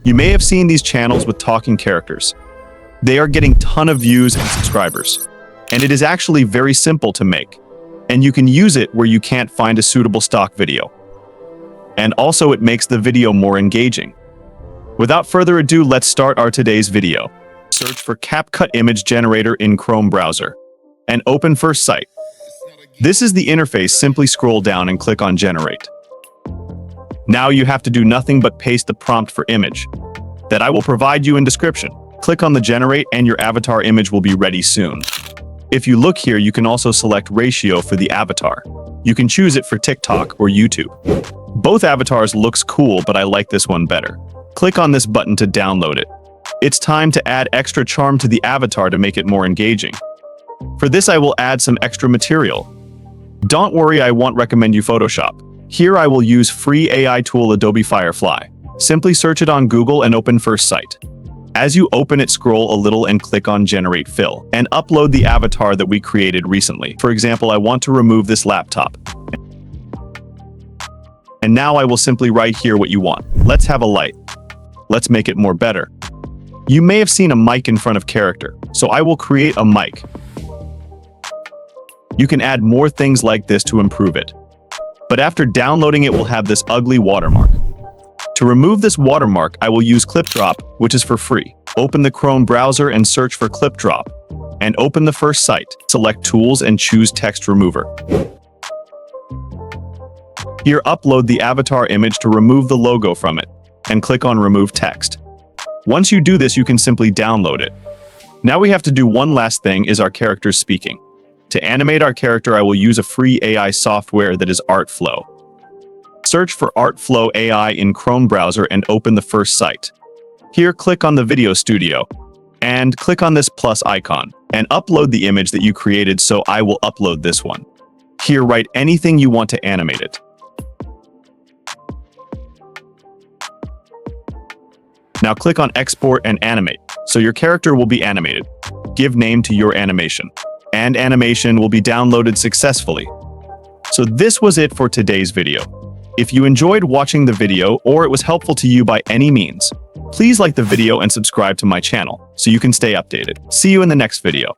You may have seen these channels with talking characters. They are getting ton of views and subscribers. And it is actually very simple to make. And you can use it where you can't find a suitable stock video. And also it makes the video more engaging. Without further ado, let's start our today's video. Search for CapCut image generator in Chrome browser and open first site. This is the interface. Simply scroll down and click on generate. Now you have to do nothing but paste the prompt for image that I will provide you in description. Click on the generate and your avatar image will be ready soon. If you look here, you can also select ratio for the avatar. You can choose it for TikTok or YouTube. Both avatars looks cool, but I like this one better. Click on this button to download it. It's time to add extra charm to the avatar to make it more engaging. For this, I will add some extra material. Don't worry, I won't recommend you Photoshop. Here I will use free AI tool Adobe Firefly. Simply search it on Google and open first site. As you open it, scroll a little and click on Generate Fill and upload the avatar that we created recently. For example, I want to remove this laptop. And now I will simply write here what you want. Let's have a light. Let's make it more better. You may have seen a mic in front of character, so I will create a mic. You can add more things like this to improve it. But after downloading it, will have this ugly watermark. To remove this watermark, I will use Clip Drop, which is for free. Open the Chrome browser and search for Clip Drop. And open the first site. Select Tools and choose Text Remover. Here, upload the avatar image to remove the logo from it, and click on Remove Text. Once you do this, you can simply download it. Now we have to do one last thing, is our character speaking. To animate our character, I will use a free AI software that is Artflow. Search for Artflow AI in Chrome browser and open the first site. Here, click on the Video Studio and click on this plus icon and upload the image that you created, so I will upload this one. Here, write anything you want to animate it. Now click on Export and Animate, so your character will be animated. Give name to your animation. And animation will be downloaded successfully. So this was it for today's video. If you enjoyed watching the video or it was helpful to you by any means, please like the video and subscribe to my channel so you can stay updated. See you in the next video.